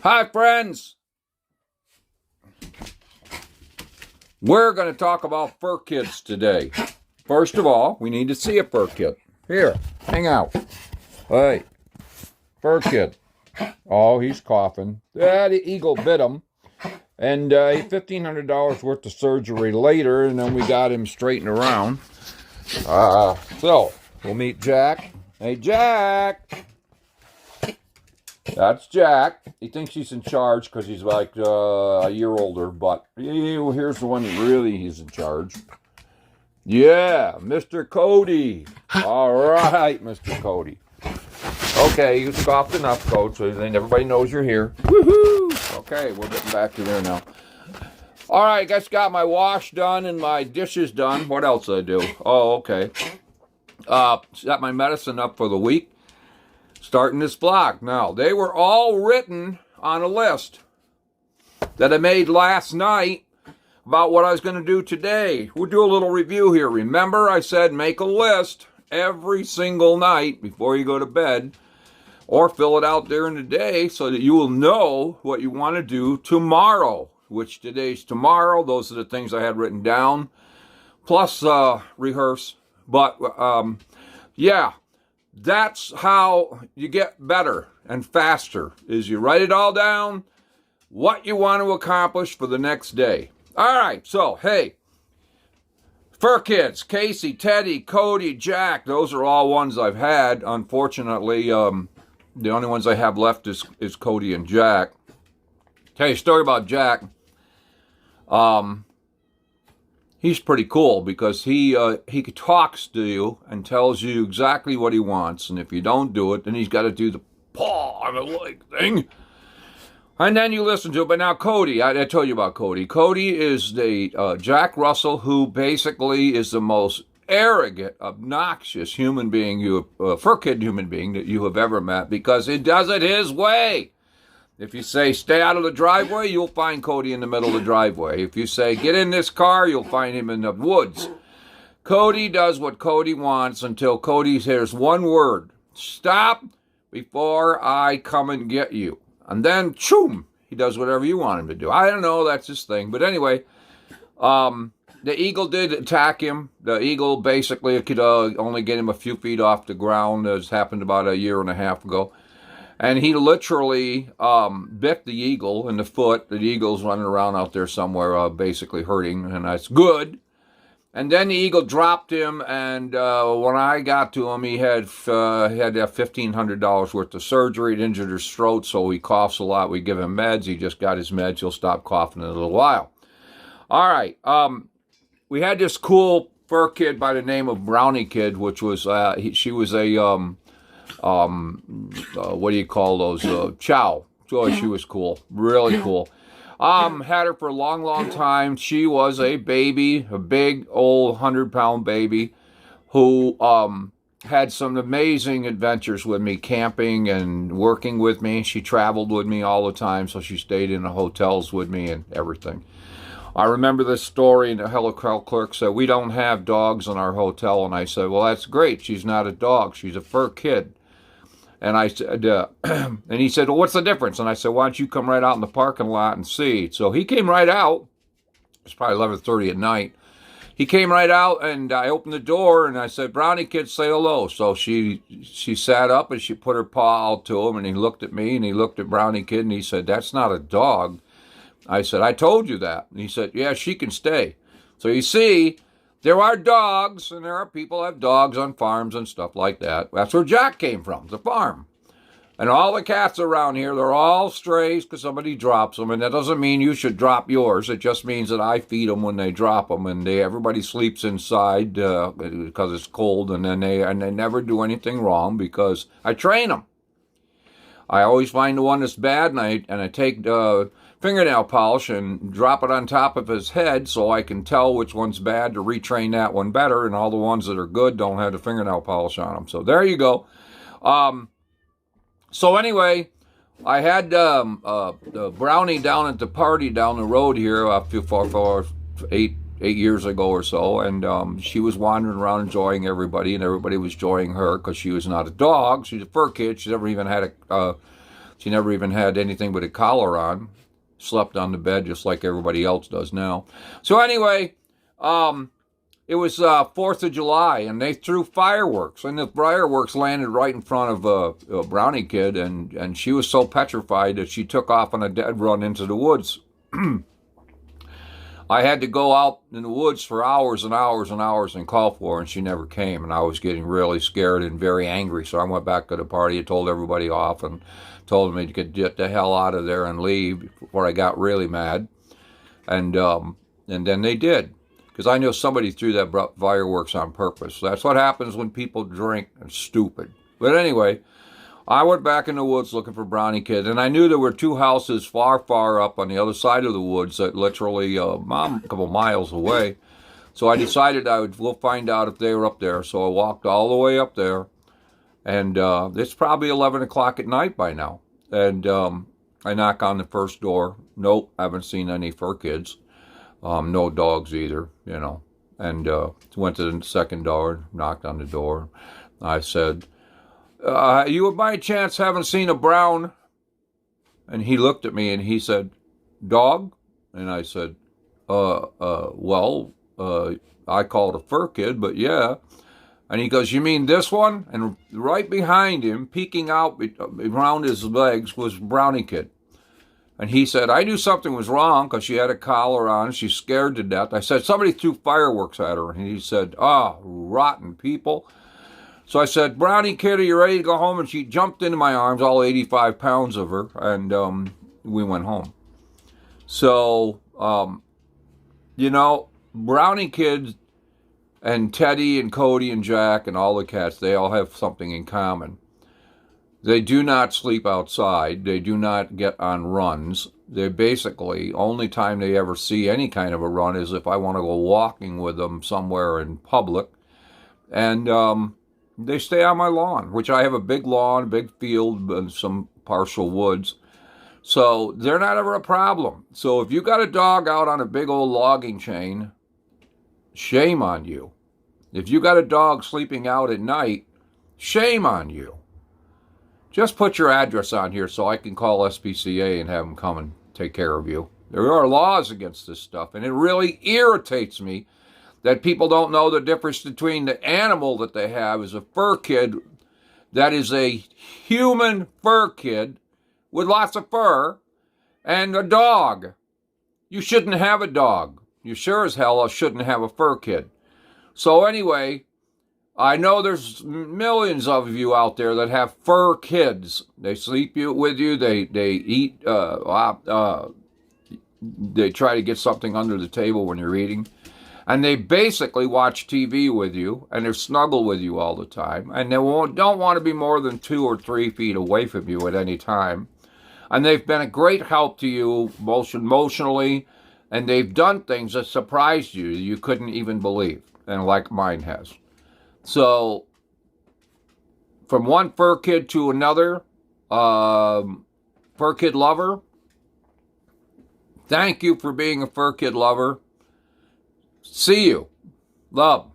Hi, friends. We're going to talk about fur kids today. First of all, we need to see a fur kid. Here, hang out. Hey, fur kid. Oh, he's coughing. The eagle bit him. And $1,500 worth of surgery later, and then we got him straightened around. So, we'll meet Jack. Hey, Jack. That's Jack. He thinks he's in charge because he's like a year older, but here's the one that really is in charge. Yeah, Mr. Cody. All right, Mr. Cody. Okay, you scoffed enough, Cody, so then everybody knows you're here. Woohoo! Okay, we're getting back to there now. All right, I guess got my wash done and my dishes done. What else did I do? Oh, okay. Set my medicine up for the week. Starting this block. Now, they were all written on a list that I made last night about what I was going to do today. We'll do a little review here. Remember, I said make a list every single night before you go to bed, or fill it out during the day so that you will know what you want to do tomorrow, which today's tomorrow. Those are the things I had written down, plus rehearse. But, yeah. That's how you get better and faster, is you write it all down, what you want to accomplish for the next day. All right, so, hey, fur kids, Casey, Teddy, Cody, Jack, those are all ones I've had. Unfortunately, the only ones I have left is Cody and Jack. Tell you a story about Jack. He's pretty cool because he talks to you and tells you exactly what he wants, and if you don't do it, then he's got to do the paw on the leg thing, and then you listen to it. But now Cody, I told you about Cody. Cody is the Jack Russell, who basically is the most arrogant, obnoxious human being fur kid human being that you have ever met, because he does it his way. If you say, stay out of the driveway, you'll find Cody in the middle of the driveway. If you say, get in this car, you'll find him in the woods. Cody does what Cody wants until Cody hears one word: stop before I come and get you. And then, choom, he does whatever you want him to do. I don't know, that's his thing. But anyway, the eagle did attack him. The eagle basically could only get him a few feet off the ground. This happened about a year and a half ago. And he literally bit the eagle in the foot. The eagle's running around out there somewhere, basically hurting, and that's good. And then the eagle dropped him, and when I got to him, he had to have $1,500 worth of surgery. It injured his throat, so he coughs a lot. We give him meds. He just got his meds. He'll stop coughing in a little while. All right. We had this cool fur kid by the name of Brownie Kid, which was she was a what do you call those? Chow. So she was cool, really cool. Had her for a long, long time. She was a baby, a big old 100-pound baby who had some amazing adventures with me, camping and working with me. She traveled with me all the time, so she stayed in the hotels with me and everything. I remember this story, and the hotel clerk said, we don't have dogs in our hotel. And I said, well, that's great. She's not a dog. She's a fur kid. And I said, and he said, well, what's the difference? And I said, why don't you come right out in the parking lot and see? So he came right out. It's probably 11:30 at night. He came right out, and I opened the door, and I said, Brownie Kid, say hello. So she sat up, and she put her paw out to him, and he looked at me, and he looked at Brownie Kid, and he said, that's not a dog. I said, I told you that. And he said, yeah, she can stay. So you see, there are dogs, and there are people who have dogs on farms and stuff like that. That's where Jack came from, the farm. And all the cats around here, they're all strays because somebody drops them. And that doesn't mean you should drop yours. It just means that I feed them when they drop them. And everybody sleeps inside because it's cold. And then they never do anything wrong because I train them. I always find the one that's bad, and I take fingernail polish and drop it on top of his head so I can tell which one's bad to retrain that one better, and all the ones that are good don't have the fingernail polish on them. So there you go. So anyway, I had the Brownie down at the party down the road here for 8 years ago or so, and she was wandering around enjoying everybody, and everybody was enjoying her because she was not a dog. She's a fur kid. She never even had She never even had anything but a collar on. Slept on the bed just like everybody else does now. So anyway, it was 4th of July, and they threw fireworks, and the fireworks landed right in front of a brownie kid, and she was so petrified that she took off on a dead run into the woods. I had to go out in the woods for hours and hours and hours and call for her, and she never came, and I was getting really scared and very angry, so I went back to the party and told everybody off and told them to get the hell out of there and leave before I got really mad, and then they did. Because I know somebody threw that fireworks on purpose. That's what happens when people drink. It's stupid. But anyway, I went back in the woods looking for Brownie Kid, and I knew there were 2 houses far, far up on the other side of the woods that literally a couple miles away. So I decided I would go find out if they were up there. So I walked all the way up there, and it's probably 11 o'clock at night by now. And I knock on the first door. Nope, haven't seen any furkids. No dogs either, you know. And went to the second door, knocked on the door. I said, you by chance haven't seen a brown? And he looked at me and he said, dog? And I said, well, I call it a furkid, but yeah. And he goes, you mean this one? And right behind him, peeking out around his legs, was Brownie Kid. And he said, I knew something was wrong because she had a collar on. She's scared to death. I said, somebody threw fireworks at her. And he said, rotten people. So I said, Brownie Kid, are you ready to go home? And she jumped into my arms, all 85 pounds of her, and we went home. So, you know, Brownie Kid and Teddy and Cody and Jack and all the cats, they all have something in common. They do not sleep outside. They do not get on runs. They basically, only time they ever see any kind of a run is if I want to go walking with them somewhere in public. And they stay on my lawn, which I have a big lawn, big field, and some partial woods. So they're not ever a problem. So if you got a dog out on a big old logging chain, shame on you. If you got a dog sleeping out at night, shame on you. Just put your address on here so I can call SPCA and have them come and take care of you. There are laws against this stuff, and it really irritates me that people don't know the difference between the animal that they have is a fur kid that is a human fur kid with lots of fur, and a dog. You shouldn't have a dog. You sure as hell shouldn't have a fur kid. So anyway, I know there's millions of you out there that have fur kids. They sleep with you. They eat. They try to get something under the table when you're eating, and they basically watch TV with you, and they snuggle with you all the time, and they don't want to be more than 2 or 3 feet away from you at any time. And they've been a great help to you emotionally, and they've done things that surprised you couldn't even believe, and like mine has. So, from one fur kid to another, fur kid lover, thank you for being a fur kid lover. See you. Love.